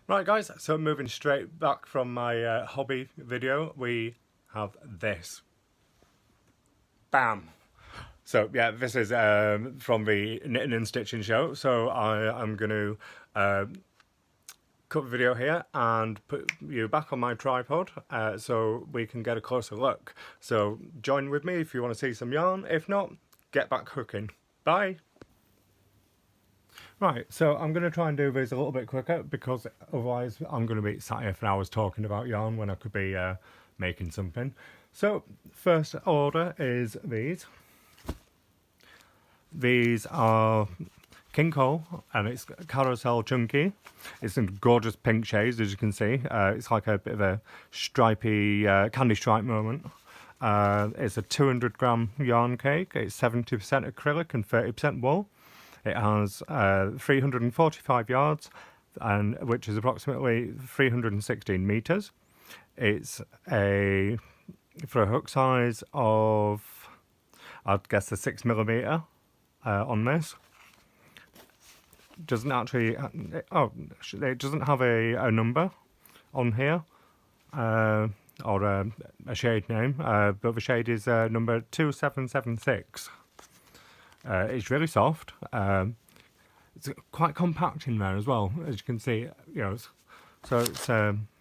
Right guys, so moving straight back from my hobby video, we have this. Bam! So yeah, this is from the knitting and stitching show, so I'm going to cut the video here and put you back on my tripod so we can get a closer look. So join with me if you want to see some yarn, if not, get back hooking. Bye! Right, so I'm going to try and do this a little bit quicker because otherwise I'm going to be sat here for hours talking about yarn when I could be making something. So, first order is these. These are King Cole and it's Carousel Chunky. It's in gorgeous pink shades, as you can see. It's like a bit of a stripy candy stripe moment. It's a 200 gram yarn cake. It's 70% acrylic and 30% wool. It has 345 yards, and which is approximately 316 meters. It's for a hook size of, I'd guess, a 6mm on this. Doesn't actually, it doesn't have a number on here or a shade name, but the shade is number 2776. It's really soft. It's quite compact in there as well, as you can see. You know, so it's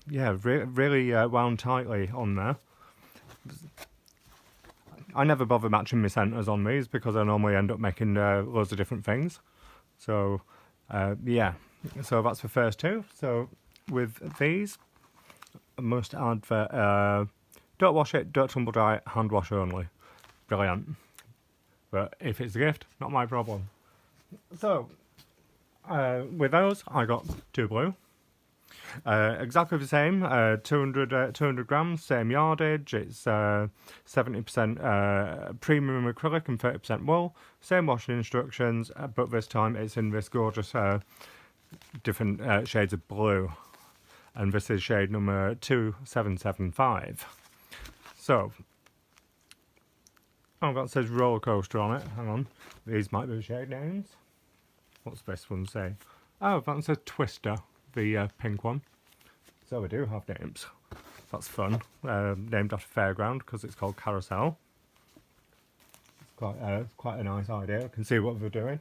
yeah, really wound tightly on there. I never bother matching my centres on these because I normally end up making loads of different things. So yeah, so that's the first two. So with these, I must add the don't wash it, don't tumble dry it, hand wash only. Brilliant. But if it's a gift, not my problem. So, with those, I got two blue. Exactly the same, 200 grams, same yardage. It's 70% premium acrylic and 30% wool. Same washing instructions, but this time it's in this gorgeous different shades of blue. And this is shade number 2775. So, oh, that says roller coaster on it. Hang on. These might be the shade names. What's this one say? Oh, that says Twister, the pink one. So we do have names. That's fun. Named after Fairground because it's called Carousel. It's quite a nice idea. I can see what they're doing.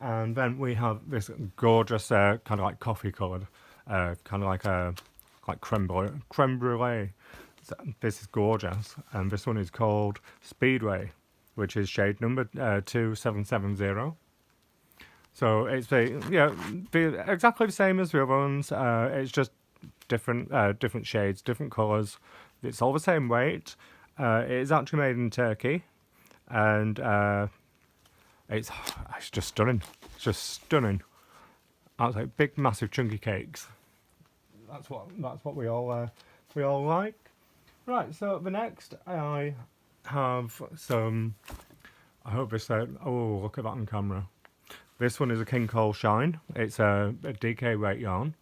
And then we have this gorgeous kind of like coffee coloured, kind of like creme brulee. So this is gorgeous, and this one is called Speedway, which is shade number 2770. So it's exactly the same as the other ones. It's just different shades, different colours. It's all the same weight. It is actually made in Turkey, and it's just stunning. It's just stunning. That's like big, massive, chunky cakes. That's what we all like. Right, so the next I have some, I hope this, oh look at that on camera. This one is a King Cole Shine. It's a DK weight yarn.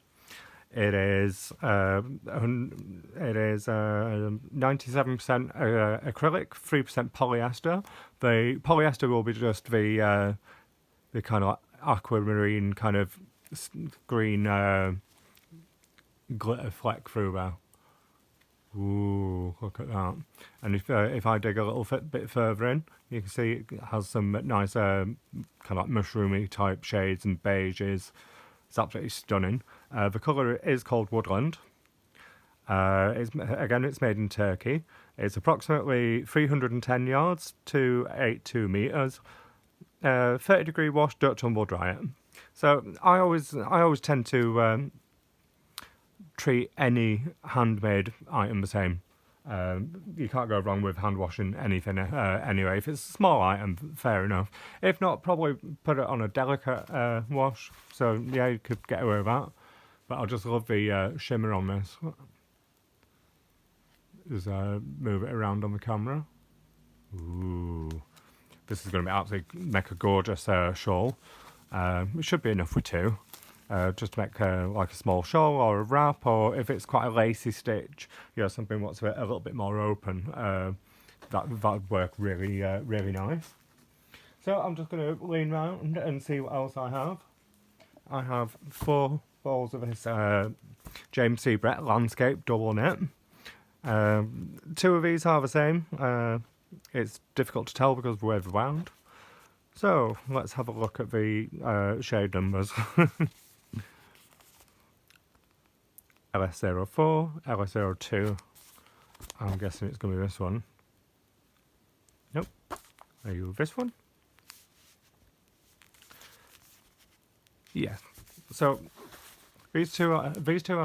It is 97% acrylic, 3% polyester. The polyester will be just the kind of aquamarine kind of green glitter fleck through there. Ooh, look at that. And if I dig a little bit further in, you can see it has some nice kind of like mushroomy type shades and beiges. It's absolutely stunning. The colour is called Woodland. It's made in Turkey. It's approximately 310 yards to 82 metres. 30 degree wash, don't tumble dry it. So I always tend to treat any handmade item the same. You can't go wrong with hand washing anything anyway. If it's a small item, fair enough. If not, probably put it on a delicate wash. So yeah, you could get away with that. But I just love the shimmer on this. Just move it around on the camera. Ooh, this is going to be absolutely make a gorgeous shawl. It should be enough with two. Just to make like a small shawl or a wrap, or if it's quite a lacy stitch, you know, something what's a little bit more open, that would work really nice. So I'm just going to lean round and see what else I have. I have four balls of this James C. Brett Landscape double knit. Two of these are the same. It's difficult to tell because we're wound. So let's have a look at the shade numbers. LS04, LS02. I'm guessing it's going to be this one. Nope. Are you this one? Yeah. So these two are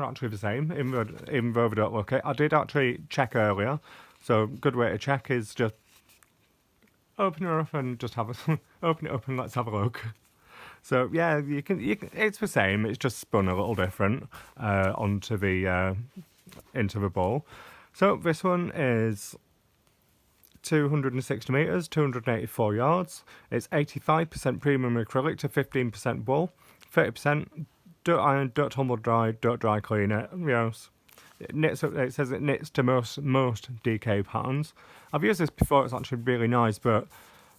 actually the same, even though they don't look it. I did actually check earlier. So good way to check is just open it up and just have a open it up and let's have a look. So yeah, you can. It's the same. It's just spun a little different onto the into the ball. So this one is 260 meters, 284 yards. It's 85% premium acrylic to 15% wool, 30% dirt iron, dirt tumble dry, dirt dry clean it. You know, it says it knits to most DK patterns. I've used this before. It's actually really nice, but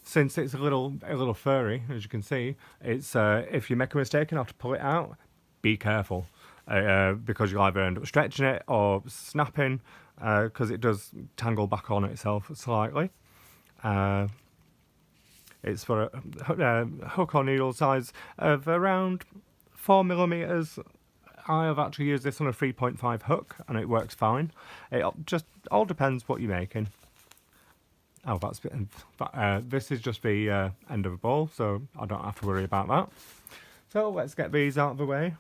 since it's a little furry, as you can see, it's if you make a mistake and have to pull it out, be careful because you'll either end up stretching it or snapping because it does tangle back on itself slightly. It's for a hook or needle size of around 4mm. I have actually used this on a 3.5 hook and it works fine. It just all depends what you're making. Oh, this is just the end of the ball, so I don't have to worry about that. So let's get these out of the way.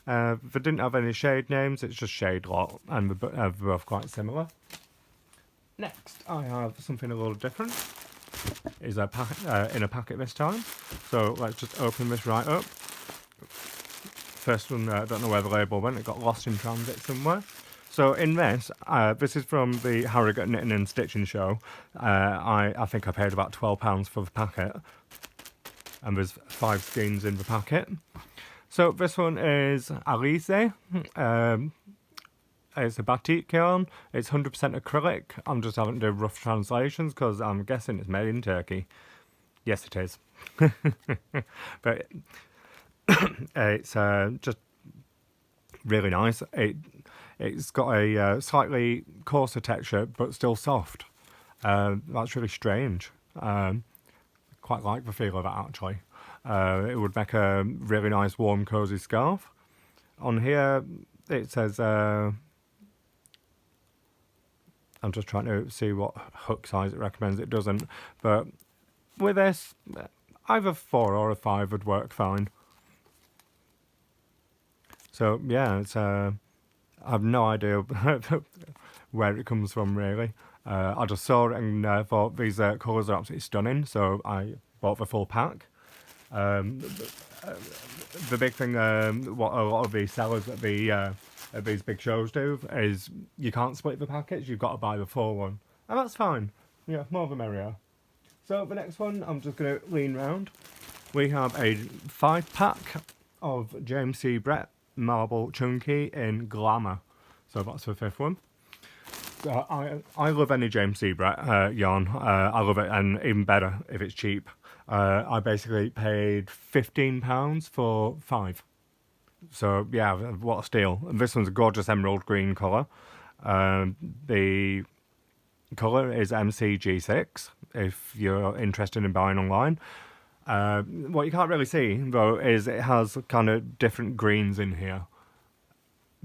They didn't have any shade names, it's just shade lot, and they're both quite similar. Next, I have something a little different. Is a in a packet this time. So let's just open this right up. First one, I don't know where the label went, it got lost in transit somewhere. So in this, this is from the Harrogate Knitting and Stitching Show. I think I paid about £12 for the packet. And there's 5 skeins in the packet. So this one is Alice. It's a batik yarn. It's 100% acrylic. I'm just having to do rough translations because I'm guessing it's made in Turkey. Yes, it is. But it's just really nice. It's got a slightly coarser texture, but still soft. That's really strange. Quite like the feel of it, actually. It would make a really nice, warm, cosy scarf. On here, it says... I'm just trying to see what hook size it recommends. It doesn't. But with this, either 4 or a 5 would work fine. So, yeah, it's... I have no idea where it comes from, really. I just saw it and thought these colours are absolutely stunning, so I bought the full pack. The big thing, what a lot of the sellers at these big shows do is you can't split the packets, you've got to buy the full one. And that's fine. Yeah, more the merrier. So the next one, I'm just going to lean round. We have a 5-pack of James C. Brett Marble Chunky in Glamour. So that's the 5th one. So I love any James C. Brett yarn. I love it, and even better if it's cheap. I basically paid £15 for 5. So yeah, what a steal. And this one's a gorgeous emerald green colour. The colour is MCG6 if you're interested in buying online. What you can't really see though is it has kind of different greens in here.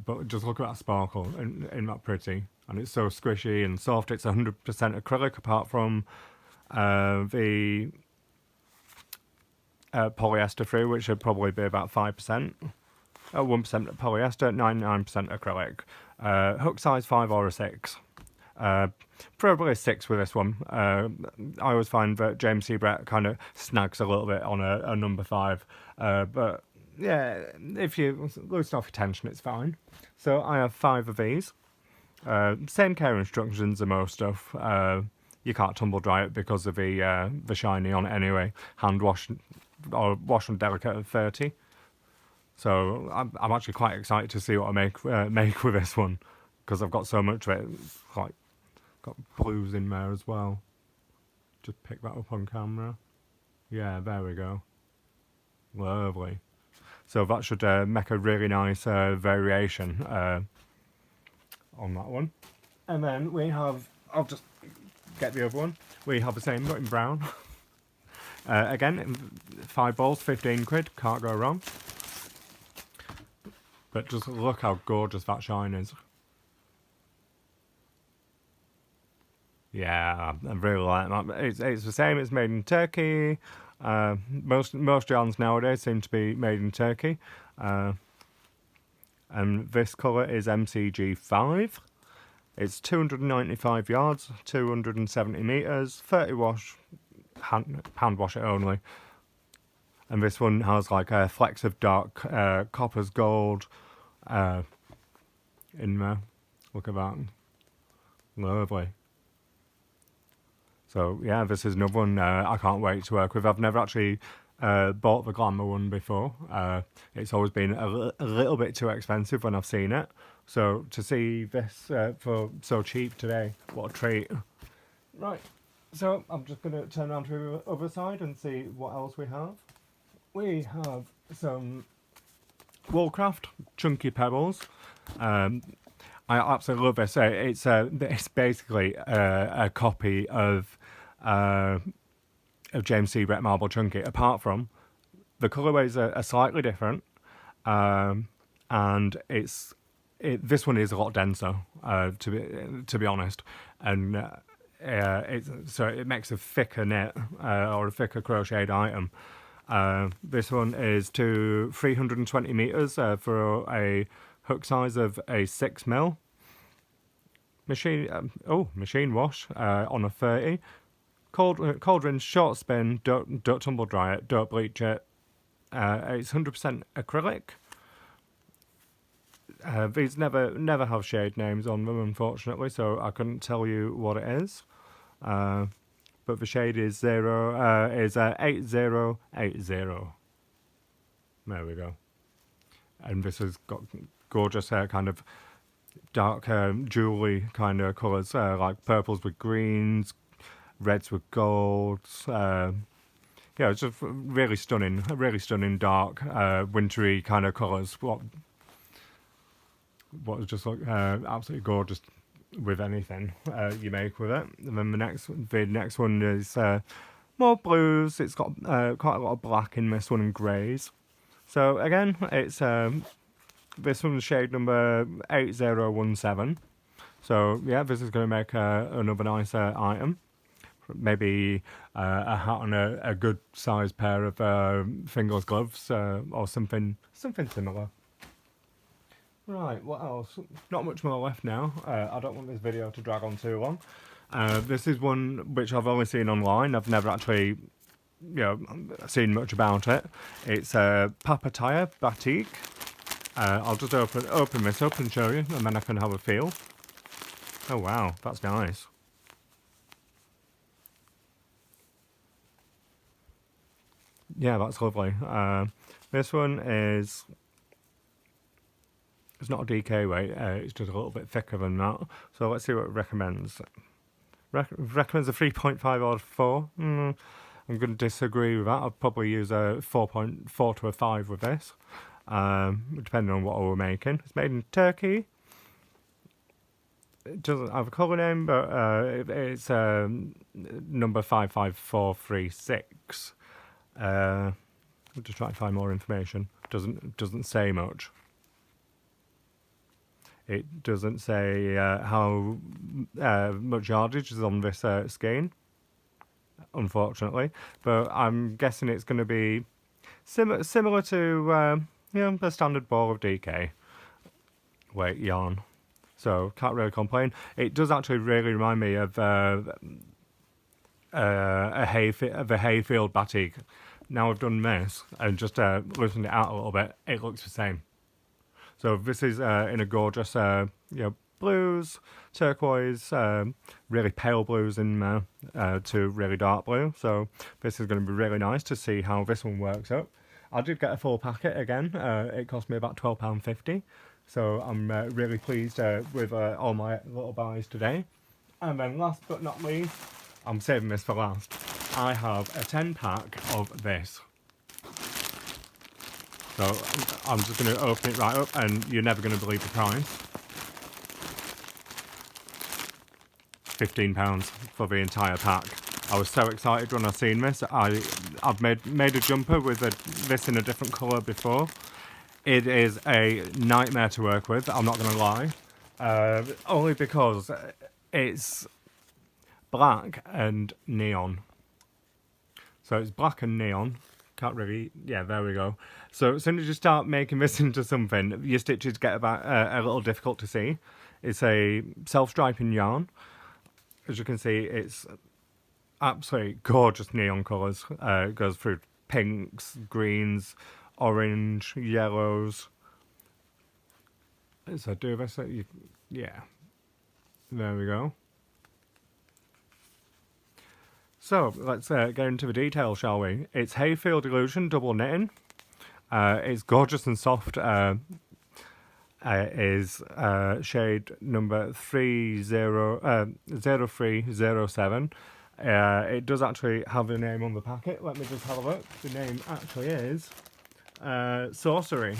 But just look at that sparkle, isn't that pretty? And it's so squishy and soft. It's 100% acrylic apart from the polyester free, which would probably be about 5%. 1% polyester, 99% acrylic. Hook size 5 or a 6. Probably a 6 with this one. I always find that James C. Brett kind of snags a little bit on a number 5. But yeah, if you loosen off your tension, it's fine. So I have 5 of these. Same care instructions and most stuff. You can't tumble dry it because of the shiny on it anyway. Hand wash or wash on delicate at 30. So I'm actually quite excited to see what I make with this one because I've got so much of it. It's like got blues in there as well. Just pick that up on camera. Yeah, there we go. Lovely. So that should make a really nice variation on that one. And then we have, I'll just get the other one. We have the same Norton Brown. Again, 5 balls, 15 quid, can't go wrong. But just look how gorgeous that shine is. Yeah, I really like that. It's the same, it's made in Turkey. Most yarns nowadays seem to be made in Turkey. And this colour is MCG5. It's 295 yards, 270 metres, 30 wash, hand wash it only. And this one has like a flecks of dark copper's gold in there. Look at that. Lovely. So yeah, this is another one I can't wait to work with. I've never actually bought the Glamour one before. It's always been a little bit too expensive when I've seen it. So to see this for so cheap today, what a treat. Right, so I'm just going to turn around to the other side and see what else we have. We have some Woolcraft Chunky Pebbles. I absolutely love this. It's basically a copy of James C. Brett Marble Chunky, apart from the colourways are slightly different, and this one is a lot denser, to be honest, and so it makes a thicker knit or a thicker crocheted item. This one is to 320 metres for a hook size of a 6mm. Machine wash on a 30. Cold rinse, short spin, don't tumble dry it, don't bleach it. It's 100% acrylic. These never have shade names on them, unfortunately, so I couldn't tell you what it is. But the shade is 8080. There we go. And this has got gorgeous kind of dark jewelry kind of colours, like purples with greens, reds with golds. Yeah, it's just really stunning dark, wintry kind of colours. What is just like absolutely gorgeous with anything you make with it. And then the next one is more blues. It's got quite a lot of black in this one and greys. So again, it's this one's shade number 8017. So yeah, this is going to make another nice item. Maybe a hat and a good sized pair of fingerless gloves or something similar. Right, what else? Not much more left now. I don't want this video to drag on too long. This is one which I've only seen online. I've never actually, seen much about it. It's a Puppeteer batik. I'll just open this up and show you, and then I can have a feel. Oh wow, that's nice. Yeah, that's lovely. This one is... It's not a DK weight, it's just a little bit thicker than that. So let's see what it recommends. Recommends a 3.5 or 4. I'm going to disagree with that. I'd probably use a 4.4 to a 5 with this, depending on what we're making. It's made in Turkey. It doesn't have a colour name, but it's number 55436. I'm just trying to find more information. Doesn't say much. It doesn't say how much yardage is on this skein, unfortunately. But I'm guessing it's going to be similar to the standard ball of DK weight yarn. So can't really complain. It does actually really remind me of the Hayfield batik. Now I've done this and just loosened it out a little bit, it looks the same. So this is in a gorgeous, blues, turquoise, really pale blues in there to really dark blue. So this is going to be really nice to see how this one works out. I did get a full packet again. It cost me about £12.50. So I'm really pleased with all my little buys today. And then last but not least, I'm saving this for last. I have a 10 pack of this. So I'm just going to open it right up, and you're never going to believe the price. £15 for the entire pack. I was so excited when I seen this. I've made a jumper with this in a different colour before. It is a nightmare to work with, I'm not going to lie. Only because it's black and neon. So it's black and neon. Can't really... Yeah, there we go. So as soon as you start making this into something, your stitches get about a little difficult to see. It's a self-striping yarn. As you can see, it's absolutely gorgeous neon colours. It goes through pinks, greens, orange, yellows. So do this, yeah. There we go. So let's get into the details, shall we? It's Hayfield Illusion double knitting. It's gorgeous and soft. Is shade number 0307. It does actually have a name on the packet. Let me just have a look. The name actually is Sorcery.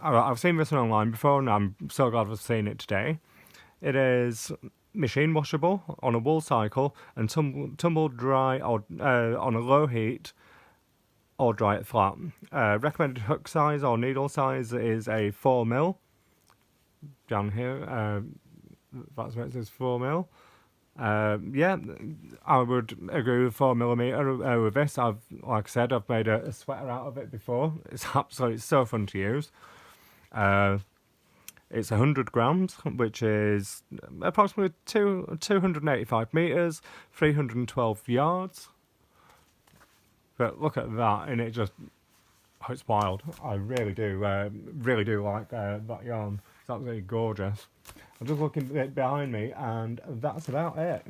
I've seen this one online before, and I'm so glad I've seen it today. It is machine washable on a wool cycle and tumble dry or on a low heat, or dry it flat. Recommended hook size or needle size is a 4mm. Down here, that's where it says 4mm. Yeah, I would agree with 4mm with this. Like I said, I've made a sweater out of it before. It's absolutely so fun to use. It's 100 grams, which is approximately 285 metres, 312 yards. But look at that, and it just, oh, it's wild. I really do like that yarn. It's absolutely gorgeous. I'm just looking at it behind me, and that's about it.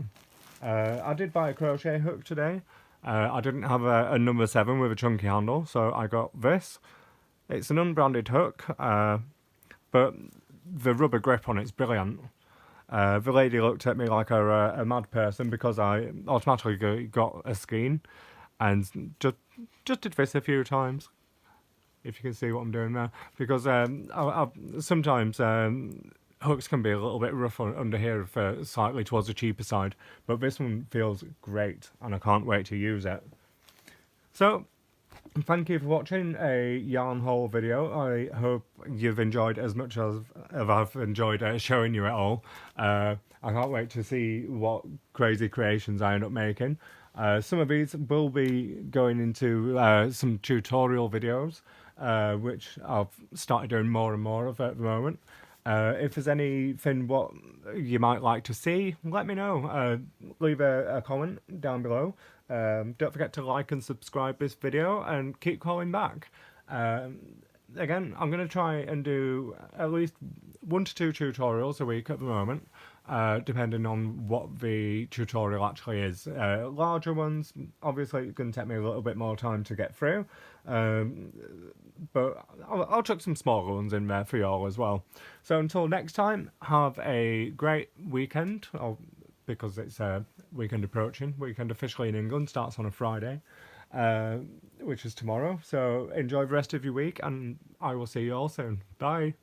I did buy a crochet hook today. I didn't have a number 7 with a chunky handle, so I got this. It's an unbranded hook, but the rubber grip on it's brilliant. The lady looked at me like a mad person because I automatically got a skein. And just did this a few times, if you can see what I'm doing there. Because sometimes hooks can be a little bit rough under here, slightly towards the cheaper side. But this one feels great, and I can't wait to use it. So, thank you for watching a yarn haul video. I hope you've enjoyed as much as I've enjoyed showing you it all. I can't wait to see what crazy creations I end up making. Some of these will be going into some tutorial videos, which I've started doing more and more of at the moment. If there's anything what you might like to see, let me know. Leave a comment down below. Don't forget to like and subscribe this video, and keep calling back. Again, I'm going to try and do at least 1 to 2 tutorials a week at the moment. Depending on what the tutorial actually is. Larger ones, obviously it's going to take me a little bit more time to get through, but I'll chuck some smaller ones in there for you all as well. So until next time, have a great weekend, because it's weekend approaching. Weekend officially in England starts on a Friday, which is tomorrow, so enjoy the rest of your week, and I will see you all soon. Bye!